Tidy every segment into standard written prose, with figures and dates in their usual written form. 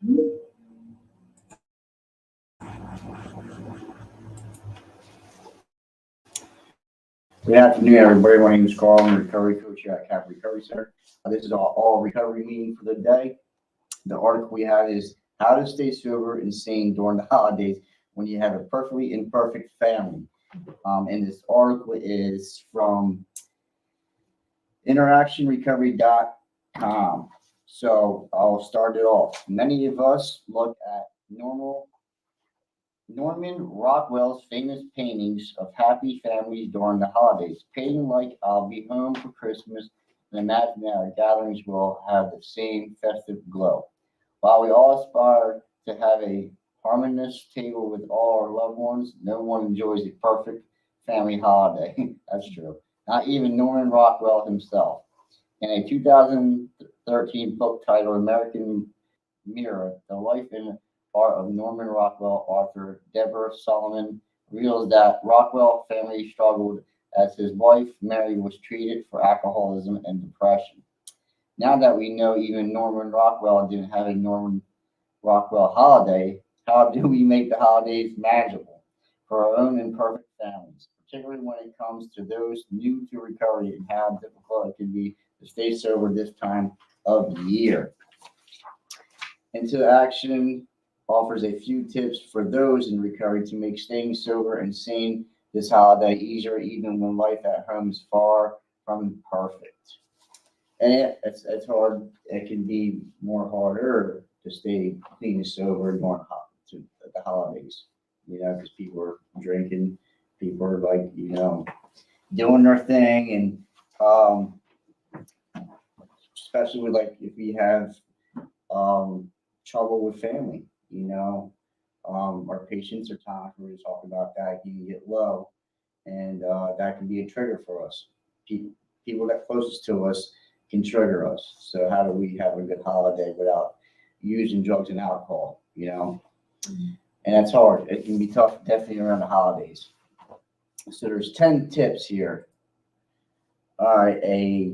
Good afternoon, everybody. My name is Carl. I'm a recovery coach here at Cap Recovery Center. This is our all recovery meeting for the day. The article we have is How to Stay Sober and Sane During the Holidays When You Have a Perfectly Imperfect Family. And this article is from interactionrecovery.com. So I'll start it off. Many of us look at Norman Rockwell's famous paintings of happy families during the holidays, painting like I'll be home for Christmas, and imagine that our gatherings will have the same festive glow. While we all aspire to have a harmonious table with all our loved ones, no one enjoys a perfect family holiday. That's true. Not even Norman Rockwell himself. In a 2013 book titled American Mirror, The Life and Art of Norman Rockwell, author Deborah Solomon reveals that Rockwell family struggled as his wife Mary was treated for alcoholism and depression. Now that we know even Norman Rockwell didn't have a Norman Rockwell holiday, how do we make the holidays manageable for our own imperfect families, particularly when it comes to those new to recovery and how difficult it can be to stay sober this time of the year? Into Action offers a few tips for those in recovery to make staying sober and sane this holiday easier, even when life at home is far from perfect. And it's hard. It can be more harder to stay clean and sober during the holidays, because people are drinking, people are doing their thing, and especially with if we have trouble with family, our patience or time, we were talking about that, can get low, and that can be a trigger for us. People that closest to us can trigger us. So how do we have a good holiday without using drugs and alcohol? And that's hard. It can be tough, definitely around the holidays. So there's 10 tips here. All right,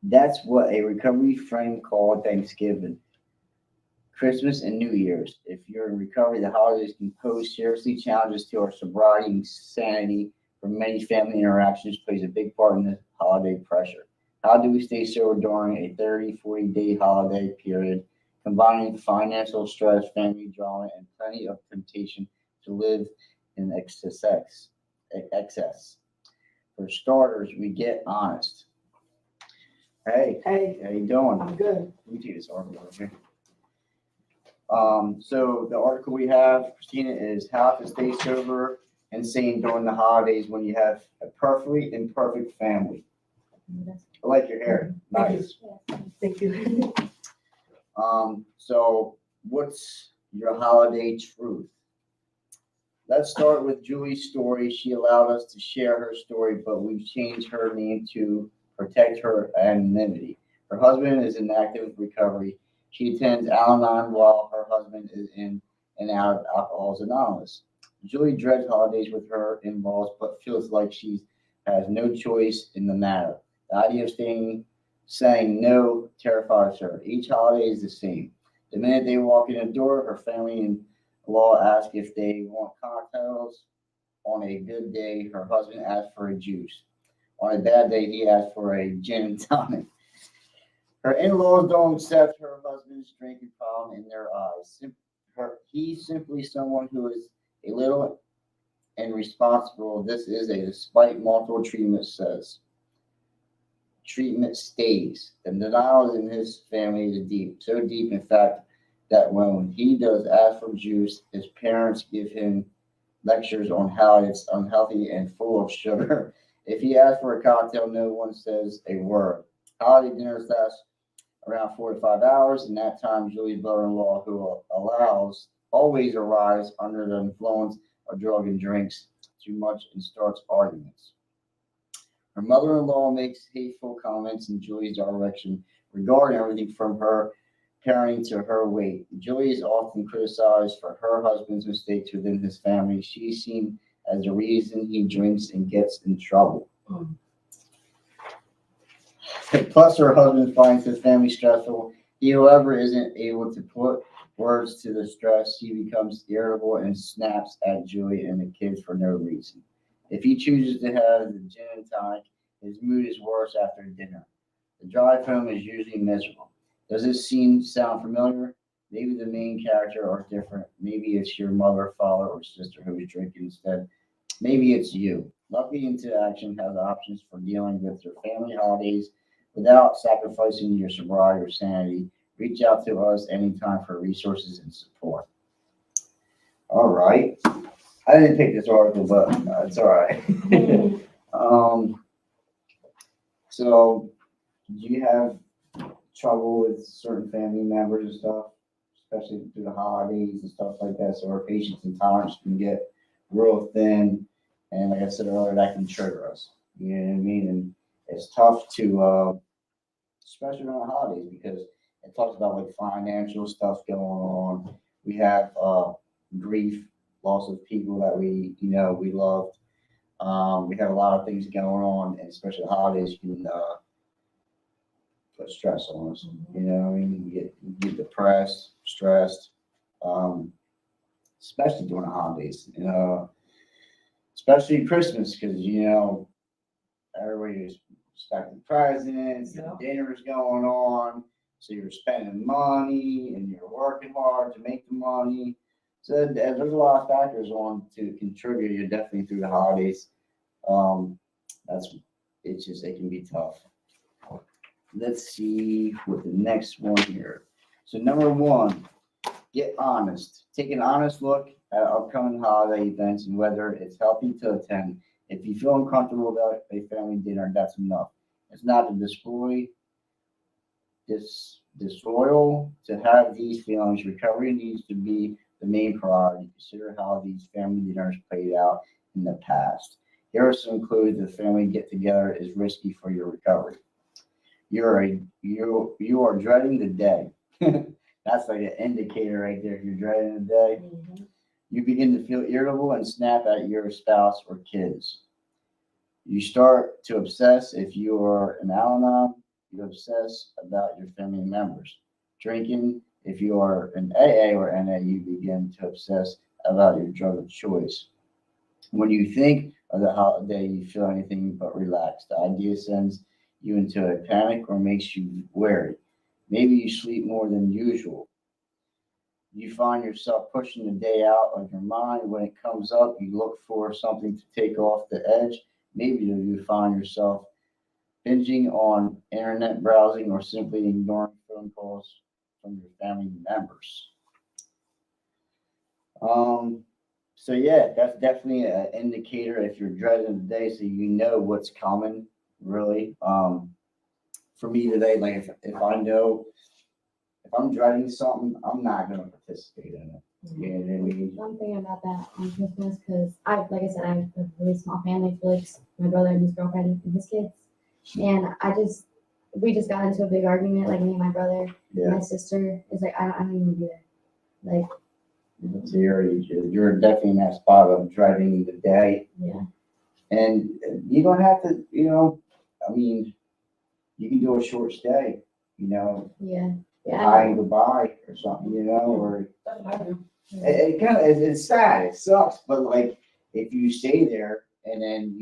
that's what a recovery friend called Thanksgiving, Christmas, and New Year's. If you're in recovery, the holidays can pose seriously challenges to our sobriety and sanity. For many family interactions plays a big part in the holiday pressure. How do we stay sober during a 30, 40-day holiday period, combining financial stress, family drama, and plenty of temptation to live in excess? For starters, we get honest. Hey, how you doing? I'm good. Let me take this article over here. So the article we have, Christina, is How to Stay Sober and Sane During the Holidays When You Have a Perfectly Imperfect Family. I like your hair. Nice. Thank you. So what's your holiday truth? Let's start with Julie's story. She allowed us to share her story, but we've changed her name to protect her anonymity. Her husband is in active recovery. She attends Al-Anon while her husband is in and out of Alcoholics Anonymous. Julie dreads holidays with her in-laws, but feels like she has no choice in the matter. The idea of saying no terrifies her. Each holiday is the same. The minute they walk in the door, her family-in-law asks if they want cocktails. On a good day, her husband asks for a juice. On a bad day, he asks for a gin and tonic. Her in-laws don't accept her husband's drinking problem in their eyes. He's simply someone who is a little irresponsible. This is despite multiple treatment says. Treatment stays. The denial in his family is deep, so deep, in fact, that when he does ask for juice, his parents give him lectures on how it's unhealthy and full of sugar. If he asks for a cocktail, no one says a word. Holiday dinners last around 4 to 5 hours. In that time, Julie's brother-in-law, who always arrives under the influence of drug and drinks too much and starts arguments. Her mother-in-law makes hateful comments in Julie's direction regarding everything from her parenting to her weight. Julie is often criticized for her husband's mistakes within his family. She's seen as the reason he drinks and gets in trouble. Plus, her husband finds his family stressful He, however, isn't able to put words to the stress. He becomes irritable and snaps at Julie and the kids for no reason. If he chooses to have the gin and tonic, his mood is worse after dinner. The drive home is usually miserable. Does this sound familiar? Maybe the main character are different. Maybe it's your mother, father, or sister who is drinking instead. Maybe it's you. Lucky Into Action has options for dealing with your family holidays without sacrificing your sobriety or sanity. Reach out to us anytime for resources and support. All right. I didn't pick this article, but it's all right. um, so, do you have trouble with certain family members and stuff, especially through the holidays and stuff like that? So, our patience and tolerance can get real thin. And like I said earlier, that can trigger us. You know what I mean? And it's tough to, especially around the holidays, because it talks about like financial stuff going on. We have grief, loss of people that we loved. We have a lot of things going on, and especially the holidays can put stress on us. You know what I mean? You get depressed, stressed, um, especially during the holidays. Especially Christmas, because everybody's expecting presents, and dinner's going on, so you're spending money and you're working hard to make the money. So there's a lot of factors on to contribute. You're definitely through the holidays. That's it can be tough. Let's see what the next one here. So number one, get honest. Take an honest look at upcoming holiday events and whether it's healthy to attend. If you feel uncomfortable about a family dinner, that's enough. It's not to disloyal to have these feelings. Recovery needs to be the main priority. Consider how these family dinners played out in the past. Here are some clues: the family get together is risky for your recovery. You are dreading the day. That's like an indicator right there. If you're dreading the day, you begin to feel irritable and snap at your spouse or kids. You start to obsess. If you are an Al-Anon, you obsess about your family members. Drinking. If you are an AA or NA, you begin to obsess about your drug of choice. When you think of the holiday, you feel anything but relaxed. The idea sends you into a panic or makes you wary. Maybe you sleep more than usual. You find yourself pushing the day out of your mind. When it comes up, you look for something to take off the edge. Maybe you find yourself binging on internet browsing or simply ignoring phone calls from your family members. So yeah, that's definitely an indicator if you're dreading the day, so you know what's coming. Really, for me today, like if I know if I'm dreading something, I'm not gonna participate in it. You know what I mean? One thing about that on Christmas, because like I said, I have a really small family, Felix, my brother and his girlfriend and his kids. And we just got into a big argument, like me and my brother, Yeah. my sister. It's like, I don't even be there. Like, So you're definitely in that spot of dreading the day. yeah. And you don't have to, I mean, you can do a short stay, Yeah. Yeah. hi and goodbye or something, or it's sad, it sucks, but like if you stay there and then,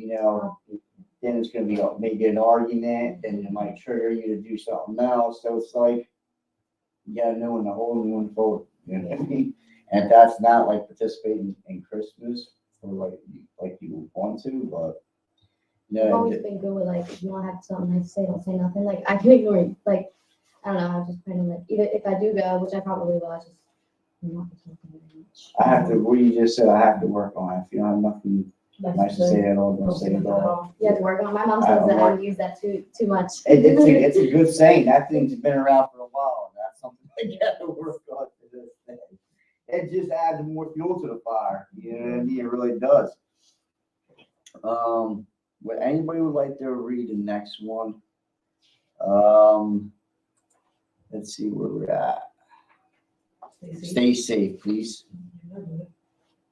then it's gonna be maybe an argument, then it might trigger you to do something else. So it's like you gotta know when to hold and when to fold. You know what I mean? And if that's not like participating in Christmas or like you want to, but I've always been good with like, if you don't have something nice to say, don't say nothing. Like I can ignore you. Like I don't know. I was just kind of like, either if I do go, which I probably will, I'm not talking very much. I have to. What you just said, I have to work on. If you don't have nothing nice to say at all, don't say it all. You have to work on. My mom says that I use that too much. It's a good saying. That thing's been around for a while. And that's something I got to work on to this day. It just adds more fuel to the fire. You know what I mean? It really does. Would anybody would like to read the next one? Let's see where we're at. Stay safe, please.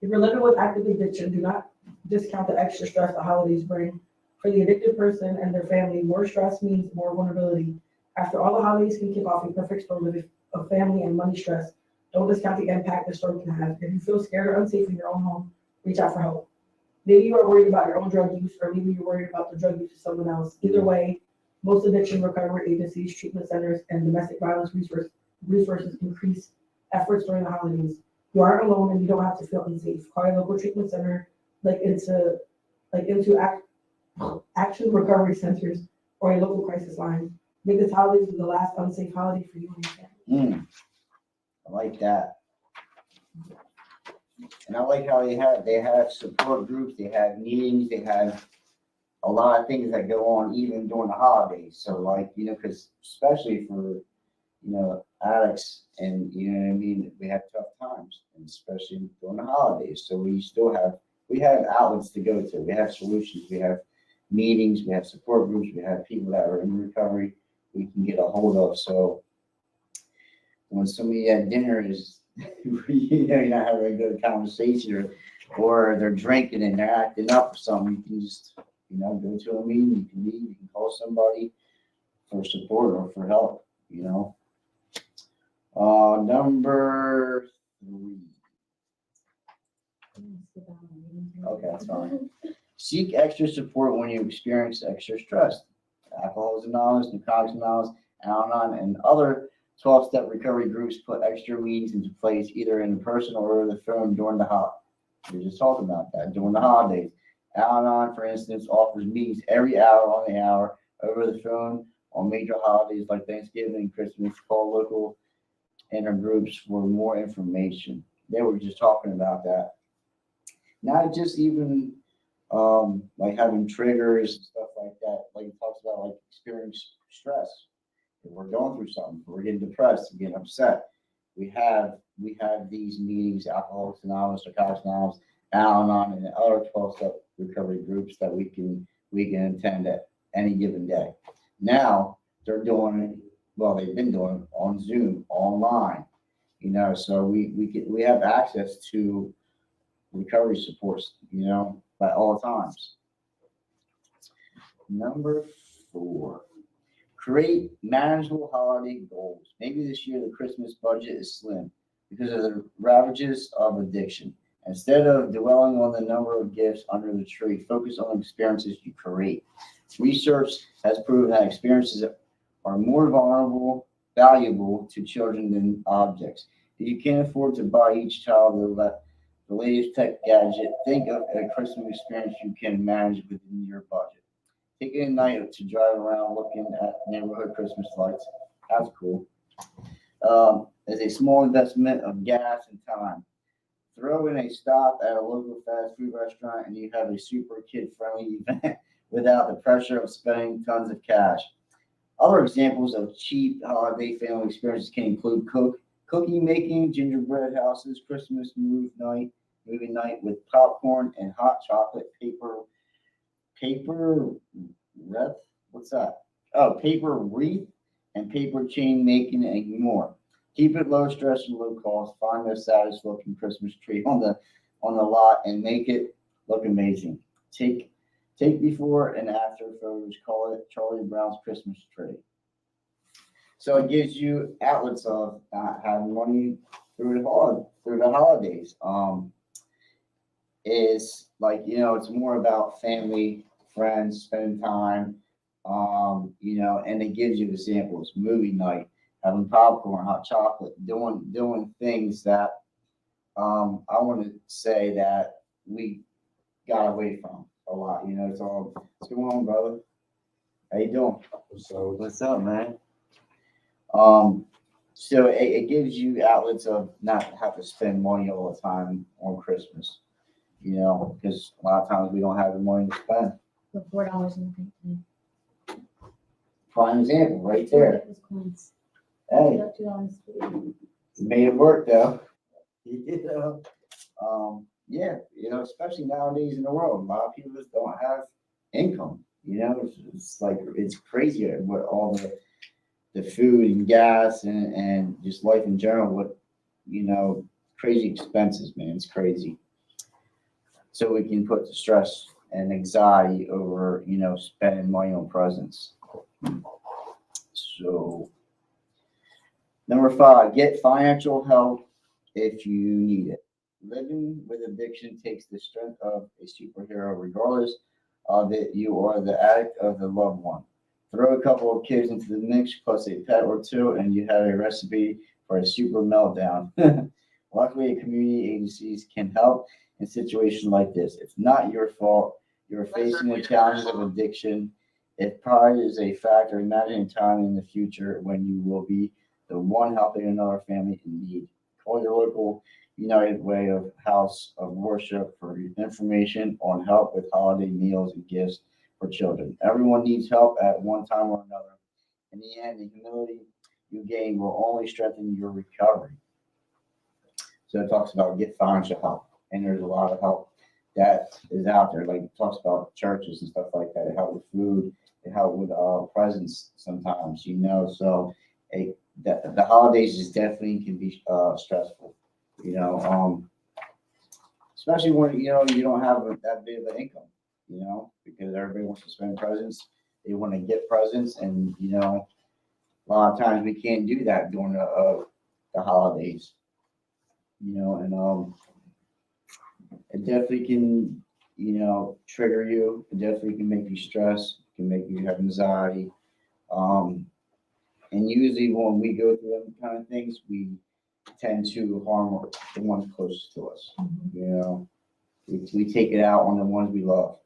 If you're living with active addiction, do not discount the extra stress the holidays bring. For the addicted person and their family, more stress means more vulnerability. After all the holidays can kick off a perfect storm of family and money stress, don't discount the impact the storm can have. If you feel scared or unsafe in your own home, reach out for help. Maybe you are worried about your own drug use, or maybe you're worried about the drug use of someone else. Either way, most addiction recovery agencies, treatment centers, and domestic violence resources increase efforts during the holidays. You aren't alone, and you don't have to feel unsafe. Call your local treatment center, into action recovery centers, or a local crisis line. Make this holiday the last unsafe holiday for you and your family. I like that. And I like how they have support groups, they have meetings, they have a lot of things that go on even during the holidays. So like, because especially for, addicts and, we have tough times, and especially during the holidays. So we have outlets to go to. We have solutions. We have meetings, we have support groups, we have people that are in recovery we can get a hold of. So when somebody at dinner is, you're not having a good conversation, or they're drinking and they're acting up or something, you can just, go to a meeting, you can meet, you can call somebody for support or for help, Number 3. Okay, that's fine. Seek extra support when you experience extra stress. Alcoholics Anonymous, Narcotics Anonymous, Al-Anon, and other 12-step recovery groups put extra meetings into place either in person or over the phone during the holidays. We just talked about that during the holidays. Al-Anon, for instance, offers meetings every hour on the hour over the phone on major holidays like Thanksgiving and Christmas. Call local intergroups for more information. They were just talking about that. Not just even like having triggers and stuff like that. Like it talks about like experience stress. If we're going through something, if we're getting depressed, we're getting upset. We have these meetings, Alcoholics Anonymous, Narcotics Anonymous, Al-Anon, and other 12-step recovery groups that we can attend at any given day. Now they're doing it. Well, they've been doing it on Zoom, online. So we have access to recovery supports, at all times. Number 4, create manageable holiday goals. Maybe this year the Christmas budget is slim because of the ravages of addiction. Instead of dwelling on the number of gifts under the tree, focus on experiences you create. Research has proven that experiences are more valuable to children than objects. If you can't afford to buy each child the latest tech gadget, think of a Christmas experience you can manage within your budget. Take a night to drive around looking at neighborhood Christmas lights. That's cool. As a small investment of gas and time. Throw in a stop at a local fast food restaurant and you have a super kid-friendly event without the pressure of spending tons of cash. Other examples of cheap holiday family experiences can include cookie making, gingerbread houses, Christmas movie night with popcorn and hot chocolate, paper wreath. What's that? Oh, paper wreath and paper chain making and more. Keep it low stress and low cost. Find the saddest looking Christmas tree on the lot and make it look amazing. Take before and after photos. Call it Charlie Brown's Christmas tree. So it gives you outlets of having money through the holidays. Is like, it's more about family, friends, spending time, and it gives you examples. Movie night, having popcorn, hot chocolate, doing things that I want to say that we got away from a lot. It's all, what's going on, brother? How you doing? What's up, man? So it gives you outlets of not have to spend money all the time on Christmas, because a lot of times we don't have the money to spend. With $4 in the bank. Prime example, right there. It was coins. Hey, $2. you made it work though. Yeah, especially nowadays in the world, a lot of people just don't have income. It's like it's crazy with all the food and gas and just life in general. What crazy expenses, man. It's crazy. So we can put the stress and anxiety over spending money on presents. So, number 5, get financial help if you need it. Living with addiction takes the strength of a superhero, regardless of it, you are the addict of the loved one. Throw a couple of kids into the mix, plus a pet or two, and you have a recipe for a super meltdown. Luckily, community agencies can help in situations like this. It's not your fault. You're facing the challenges of addiction. If pride is a factor, imagine a time in the future when you will be the one helping another family in need. Call your local United Way of House of Worship for information on help with holiday meals and gifts for children. Everyone needs help at one time or another. In the end, the humility you gain will only strengthen your recovery. So it talks about get financial help, and there's a lot of help that is out there. Like it talks about churches and stuff like that. It help with food, it help with presents sometimes, So the holidays is definitely can be stressful, especially when you don't have that big of an income, because everybody wants to spend presents. They want to get presents, and a lot of times we can't do that during the holidays. And it definitely can, trigger you. It definitely can make you stress. It can make you have anxiety. And usually when we go through them kind of things, we tend to harm the ones closest to us. We take it out on the ones we love.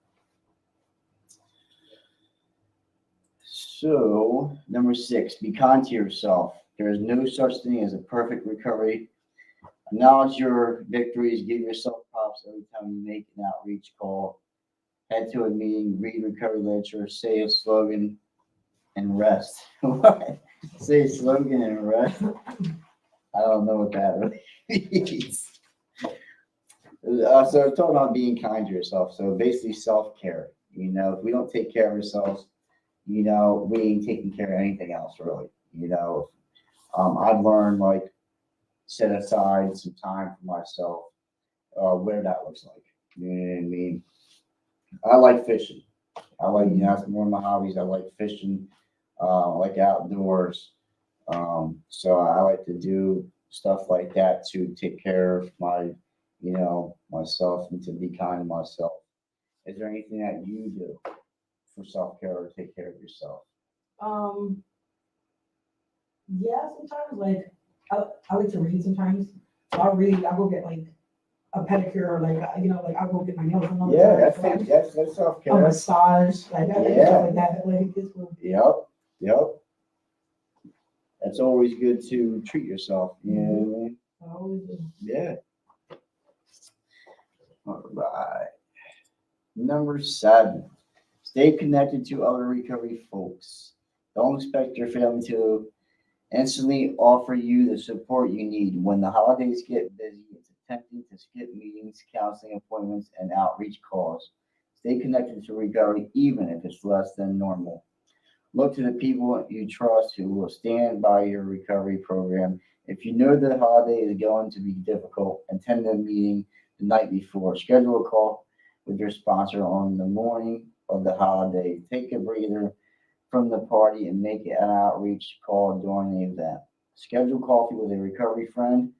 So, number 6, be kind to yourself. There is no such thing as a perfect recovery. Acknowledge your victories. Give yourself props every time you make an outreach call. Head to a meeting, read recovery literature, say a slogan, and rest. What? Say a slogan and rest? I don't know what that really means. So talking about being kind to yourself. So basically self-care. If we don't take care of ourselves, we ain't taking care of anything else really. I've learned like set aside some time for myself, where that looks like. You know what I mean? I like fishing. That's one of my hobbies. I like fishing, like outdoors. So I like to do stuff like that to take care of myself and to be kind to myself. Is there anything that you do for self-care or take care of yourself? Yeah, sometimes like I like to read sometimes. So I go get like a pedicure or I go get my nails done all the Yeah, time. that's A self-care. massage, like Yeah. stuff like that. Like it's cool. Yep. That's always good to treat yourself. You know what I mean? I always do. Yeah. All right. Number 7, stay connected to other recovery folks. Don't expect your family to instantly offer you the support you need. When the holidays get busy, it's tempting to skip meetings, counseling appointments, and outreach calls. Stay connected to recovery even if it's less than normal. Look to the people you trust who will stand by your recovery program. If you know the holiday is going to be difficult, attend a meeting the night before. Schedule a call with your sponsor on the morning of the holiday. Take a breather from the party and make an outreach call during the event. Schedule coffee with a recovery friend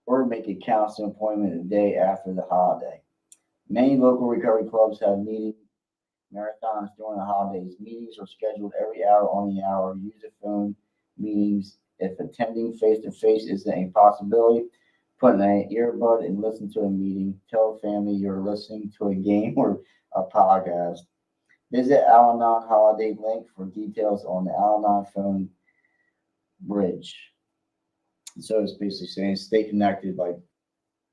or make a counseling appointment the day after the holiday. Many local recovery clubs have meeting marathons during the holidays. Meetings are scheduled every hour on the hour. Use the phone meetings if attending face-to-face isn't a possibility. Put in an earbud and listen to a meeting. Tell family you're listening to a game or a podcast. Visit Al-Anon Holiday link for details on the Al-Anon phone bridge. So it's basically saying stay connected like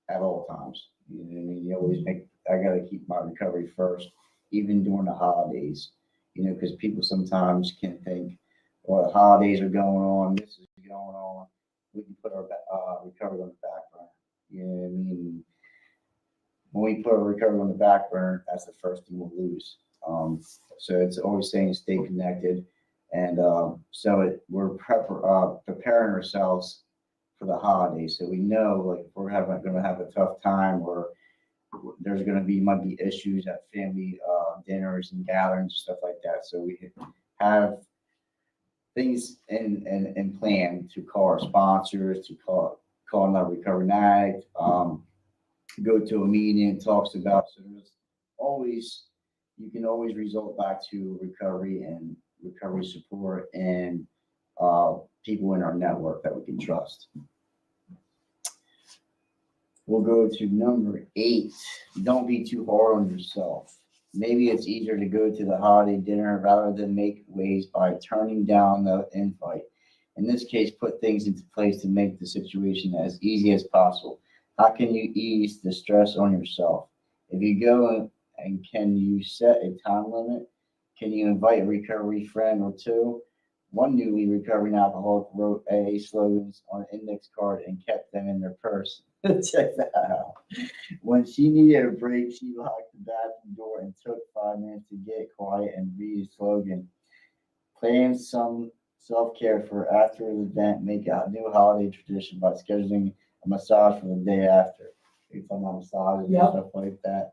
at all times. You know what I mean? You always I gotta keep my recovery first, even during the holidays. Because people sometimes can think, well, the holidays are going on, this is going on. We can put our recovery on the back burner. You know what I mean? When we put our recovery on the back burner, that's the first thing we'll lose. So it's always saying stay connected, and we're preparing ourselves for the holidays. So we know like if we're going to have a tough time, or there's going to might be issues at family dinners and gatherings and stuff like that. So we have things in plan to call our sponsors, to call another recovering addict, go to a meeting and talks about. So there's always, you can always result back to recovery and recovery support and people in our network that we can trust. We'll go to number 8. Don't be too hard on yourself. Maybe it's easier to go to the holiday dinner rather than make waves by turning down the invite. In this case, put things into place to make the situation as easy as possible. How can you ease the stress on yourself? If you go and can you set a time limit? Can you invite a recovery friend or two? One newly recovering alcoholic wrote AA slogans on an index card and kept them in their purse. Check that out. When she needed a break, she locked the bathroom door and took 5 minutes to get quiet and read a slogan. Plan some self-care for after the event. Make a new holiday tradition by scheduling a massage for the day after. You're talking about massages and stuff like that.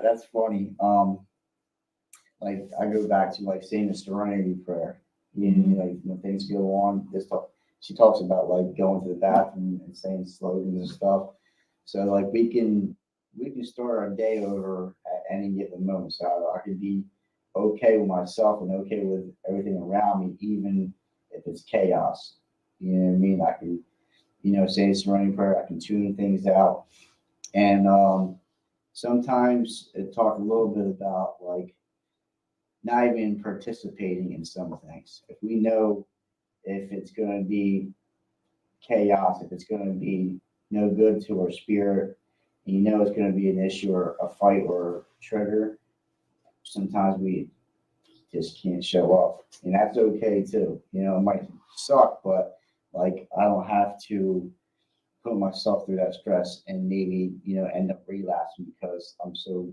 That's funny. Like I go back to like saying the serenity prayer. You know, like when things go on, she talks about like going to the bathroom and saying slogans and stuff. So like we can start our day over at any given moment. So I could be okay with myself and okay with everything around me, even if it's chaos. You know what I mean? I can, say the serenity prayer. I can tune things out, and sometimes it talk a little bit about like not even participating in some things. If we know if it's going to be chaos, if it's going to be no good to our spirit, and it's going to be an issue or a fight or a trigger, sometimes we just can't show up. And that's okay too. It might suck, but like I don't have to put myself through that stress and maybe, end up relapsing because I'm so,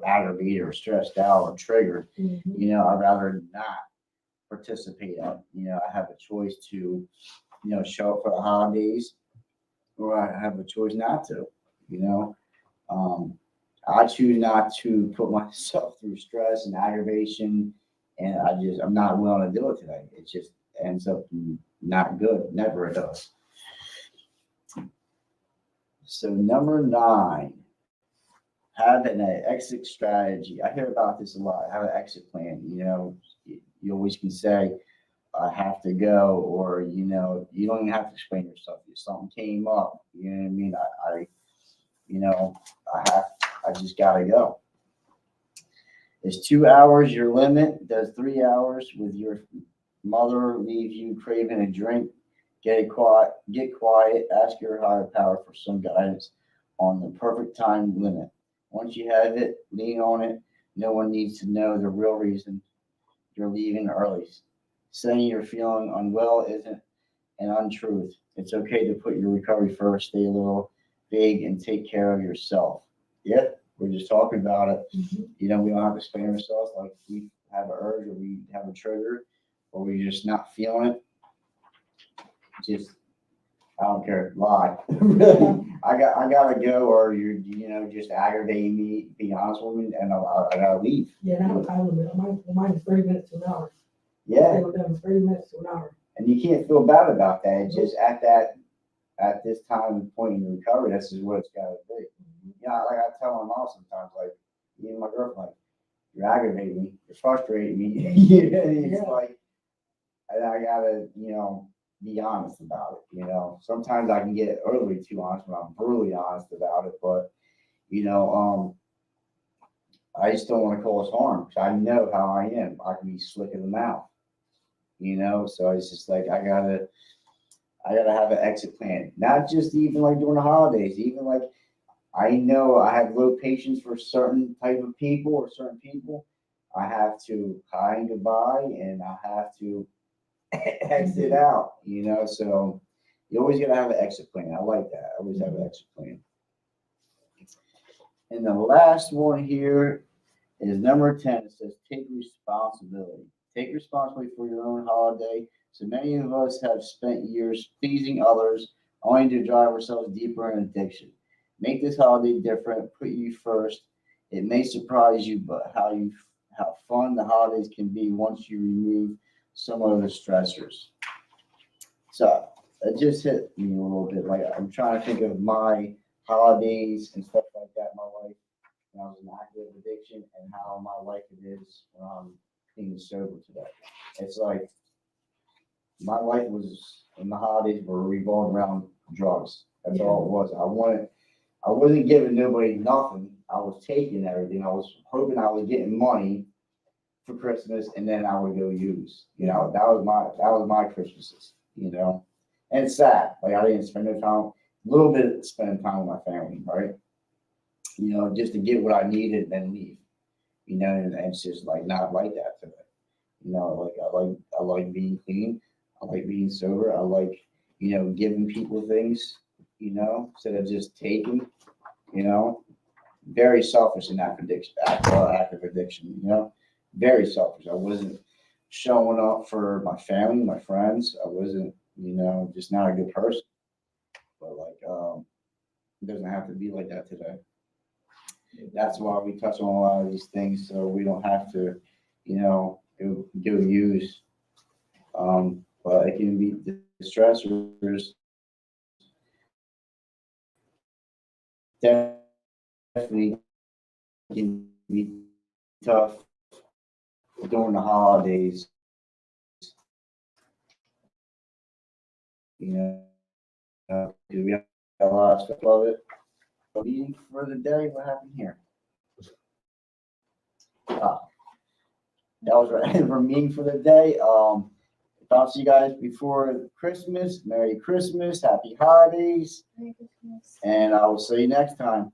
aggravated or stressed out or triggered. I'd rather not participate in. I have a choice to, show up for the holidays, or I have a choice not to. I choose not to put myself through stress and aggravation, and I'm not willing to do it today. It just ends up not good. Never it does. So number 9, have an exit strategy. I hear about this a lot. Have an exit plan. You always can say, I have to go, or, you don't even have to explain yourself. If something came up, you know what I mean? I just gotta go. Is 2 hours your limit? Does 3 hours with your mother leave you craving a drink? Get quiet, ask your higher power for some guidance on the perfect time limit. Once you have it, lean on it. No one needs to know the real reason you're leaving early. Saying you're feeling unwell isn't an untruth. It's okay to put your recovery first, stay a little vague, and take care of yourself. Yeah, we're just talking about it. We don't have to explain ourselves. Like we have an urge or we have a trigger or we're just not feeling it. Just, I don't care, lie. Really, I gotta go, or you're, just aggravating me. Be honest with me, and I gotta leave. Yeah, and I have a time limit. Mine is 30 minutes to an hour. Yeah. Stay with them 30 minutes to an hour. And you can't feel bad about that. It's just at this time and point in recovery, this is what it's gotta be. Like I tell my mom sometimes, like even my girlfriend, like, you're aggravating me, you're frustrating me. It's like, and I gotta, be honest about it. Sometimes I can get overly too honest when I'm brutally honest about it, but I just don't want to cause harm because I know how I am. I can be slick in the mouth, so it's just like I gotta have an exit plan. Not just even like during the holidays, even like I know I have low patience for certain type of people or certain people. I have to hi and goodbye, and I have to exit out, so you always gotta have an exit plan. I like that. I always have an exit plan. And the last one here is number 10. It says take responsibility. Take responsibility for your own holiday. So many of us have spent years pleasing others only to drive ourselves deeper in addiction. Make this holiday different. Put you first. It may surprise you, but how fun the holidays can be once you remove some of the stressors. So it just hit me a little bit. Like I'm trying to think of my holidays and stuff like that in my life when I was in active addiction and how my life it is when I'm being sober today. It's like my life was in the holidays were revolved around drugs. That's all it was. I wasn't giving nobody nothing. I was taking everything. I was hoping I was getting money for Christmas and then I would go use. That was my Christmases, And it's sad. Like I didn't spend no time, a little bit spending time with my family, right? Just to get what I needed and then leave. And it's just like not like that today. I like being clean. I like being sober. I like, giving people things, instead of just taking, very selfish in active addiction, very selfish. I wasn't showing up for my family, my friends. I wasn't, just not a good person. But it doesn't have to be like that today. That's why we touch on a lot of these things so we don't have to, go use. But it can be the stressors definitely can be tough during the holidays. Because we have a lot of stuff of it. But meeting for the day, what happened here? That was right. We're meeting for the day. If I'll see you guys before Christmas, Merry Christmas, Happy Holidays, Merry Christmas. and I will see you next time.